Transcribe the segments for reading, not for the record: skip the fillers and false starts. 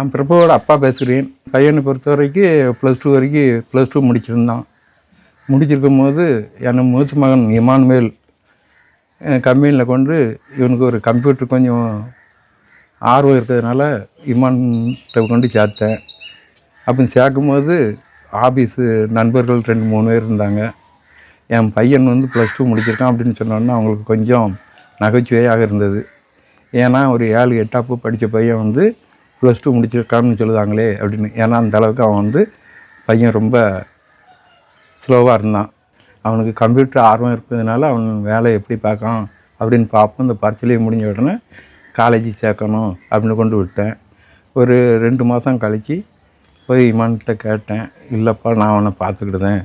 நான் பிரபுவோட அப்பா பேசுகிறேன். பையனை பொறுத்த வரைக்கும் +2 வரைக்கும் +2 முடிச்சிருந்தான். முடிச்சிருக்கும் போது என் மூத்த மகன் இமானுவேல் கம்பெனியில் கொண்டு இவனுக்கு ஒரு கம்ப்யூட்டர் கொஞ்சம் ஆர்வம் இருக்கிறதுனால இமான்கிட்ட கொண்டு சேர்த்தேன். அப்படி சேர்க்கும்போது ஆஃபீஸு நண்பர்கள் 2-3 பேர் இருந்தாங்க. என் பையன் வந்து +2 முடிச்சிருக்கான் அப்படின்னு சொன்னோன்னா அவங்களுக்கு கொஞ்சம் நகைச்சுவையாக இருந்தது. ஏன்னா ஒரு 7-8 படித்த பையன் வந்து +2 முடிச்சிருக்கான்னு சொல்லுதாங்களே அப்படின்னு. ஏன்னா அந்த அளவுக்கு அவன் வந்து பையன் ரொம்ப ஸ்லோவாக இருந்தான். அவனுக்கு கம்ப்யூட்டர் ஆர்வம் இருக்கிறதுனால அவன் வேலை எப்படி பார்க்கான் அப்படின்னு பார்ப்போம். இந்த பரீட்சையிலே முடிஞ்ச உடனே காலேஜ் சேர்க்கணும் அப்படின்னு கொண்டு விட்டேன். ஒரு 2 மாதம் கழித்து போய் இமான்கிட்ட கேட்டேன். இல்லைப்பா, நான் அவனை பார்த்துக்கிடுதேன்,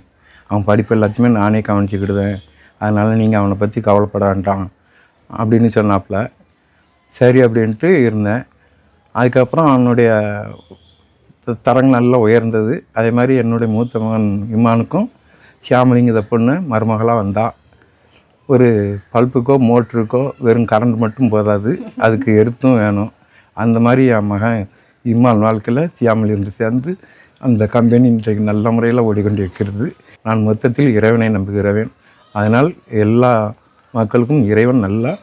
அவன் படிப்பு எல்லாத்தையுமே நானே கவனிச்சுக்கிடுதேன், அதனால் நீங்கள் அவனை பற்றி கவலைப்பட வேண்டாம் அப்படின்னு சொன்னாப்புல. சரி அப்படின்ட்டு இருந்தேன். அதுக்கப்புறம் அவனுடைய தரங்கள் நல்லா உயர்ந்தது. அதே மாதிரி என்னுடைய மூத்த மகன் இமானுக்கும் ஷியாமலிங்கிற பொண்ணு மருமகளாக வந்தாள். ஒரு பல்புக்கோ மோட்டருக்கோ வெறும் கரண்ட் மட்டும் போதாது, அதுக்கு எர்த்தும் வேணும். அந்த மாதிரி என் மகன் இம்மான் வாழ்க்கையில் ஷியாமலி இருந்து சேர்ந்து அந்த கம்பெனி இன்றைக்கு நல்ல முறையில் ஓடிக்கொண்டு இருக்கிறது. நான் மொத்தத்தில் இறைவனை நம்புகிறேன். அதனால் எல்லா மக்களுக்கும் இறைவன் நல்லா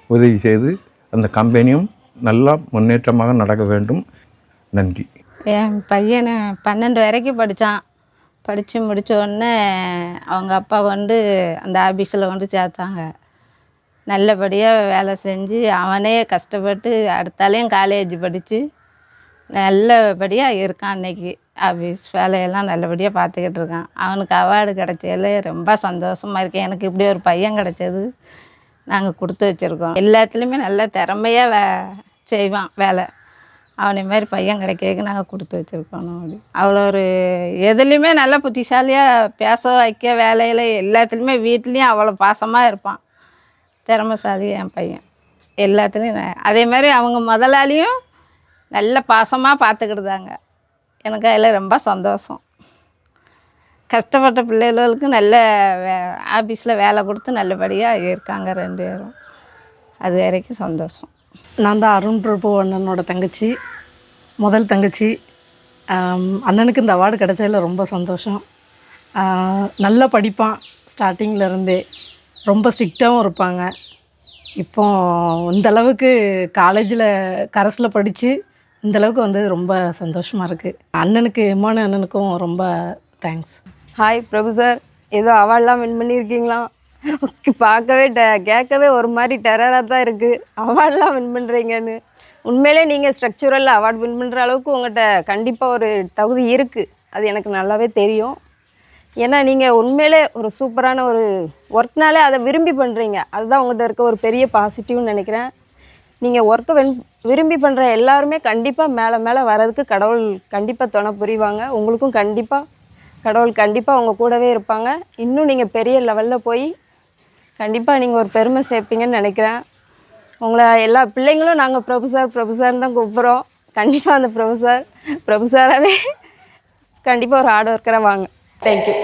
உதவி செய்து அந்த கம்பெனியும் நல்லா முன்னேற்றமாக நடக்க வேண்டும். நன்றி. என் பையனை 12 வரைக்கும் படித்தான். படித்து முடித்த உடனே அவங்க அப்பா கொண்டு அந்த ஆஃபீஸில் கொண்டு சேர்த்தாங்க. நல்லபடியாக வேலை செஞ்சு அவனே கஷ்டப்பட்டு அடுத்தாலையும் காலேஜ் படித்து நல்லபடியாக இருக்கான். அன்றைக்கி ஆஃபீஸ் வேலையெல்லாம் நல்லபடியாக பார்த்துக்கிட்டு இருக்கான். அவனுக்கு அவார்டு கிடைச்சதில் ரொம்ப சந்தோஷமாக இருக்கேன். எனக்கு இப்படி ஒரு பையன் கிடைச்சது நாங்கள் கொடுத்து வச்சுருக்கோம். எல்லாத்துலேயுமே நல்ல திறமையாக செய்வான் வேலை. அவனை மாதிரி பையன் கிடைக்கிறதுக்கு நாங்கள் கொடுத்து வச்சுருக்கோம். அவ்வளோ ஒரு எதுலேயுமே நல்ல புத்திசாலியாக பேச வைக்க வேலையில் எல்லாத்துலேயுமே வீட்லேயும் அவ்வளோ பாசமாக இருப்பான். திறமைசாலி என் பையன். எல்லாத்துலேயும் அதே மாதிரி அவங்க முதலாளியும் நல்ல பாசமாக பார்த்துக்கிட்டுதாங்க. எனக்கு அதில் ரொம்ப சந்தோஷம். கஷ்டப்பட்ட பிள்ளைகளுக்கு நல்ல ஆஃபீஸில் வேலை கொடுத்து நல்லபடியாக இருக்காங்க 2 பேரும். அது வரைக்கும் சந்தோஷம். நான் தான் அருண் பிரபு அண்ணனோட தங்கச்சி, முதல் தங்கச்சி. அண்ணனுக்கு இந்த அவார்டு கிடைச்சதில் ரொம்ப சந்தோஷம். நல்லா படிப்பான் ஸ்டார்டிங்கில் இருந்தே. ரொம்ப ஸ்ட்ரிக்டாகவும் இருப்பாங்க. இப்போ இந்தளவுக்கு காலேஜில் கரஸில் படித்து இந்தளவுக்கு வந்து ரொம்ப சந்தோஷமாக இருக்குது. அண்ணனுக்கு இம்மானு அண்ணனுக்கும் ரொம்ப தேங்க்ஸ். ஹாய் பிரபு சார், ஏதோ அவார்ட்லாம் வின் பண்ணியிருக்கீங்களா? பார்க்கவே கேட்கவே ஒரு மாதிரி டெரராக தான் இருக்குது. அவார்ட்லாம் வின் பண்ணுறீங்கன்னு. உண்மையிலே நீங்கள் ஸ்ட்ரக்சரல் அவார்டு வின் பண்ணுற அளவுக்கு உங்கள்கிட்ட கண்டிப்பாக ஒரு தகுதி இருக்குது. அது எனக்கு நல்லாவே தெரியும். ஏன்னா நீங்கள் உண்மையிலே ஒரு சூப்பரான ஒரு ஒர்க்னாலே அதை விரும்பி பண்ணுறீங்க. அதுதான் உங்கள்கிட்ட இருக்க ஒரு பெரிய பாசிட்டிவ்னு நினைக்கிறேன். நீங்கள் ஒர்க்கை விரும்பி பண்ணுற எல்லாருமே கண்டிப்பாக மேலே மேலே வர்றதுக்கு கடவுள் கண்டிப்பாக துணை புரிவாங்க. உங்களுக்கும் கடவுள் கண்டிப்பாக உங்கள் கூடவே இருப்பாங்க. இன்னும் நீங்கள் பெரிய லெவலில் போய் கண்டிப்பாக நீங்கள் ஒரு பெருமை சேர்ப்பீங்கன்னு நினைக்கிறேன். உங்களை எல்லா பிள்ளைங்களும் நாங்கள் பிரபு சார்னு தான் கூப்பிட்றோம். கண்டிப்பாக அந்த பிரபு சாராகவே கண்டிப்பாக ஒரு ஹார்ட் ஒர்க்கராக வாங்க. தேங்க்யூ.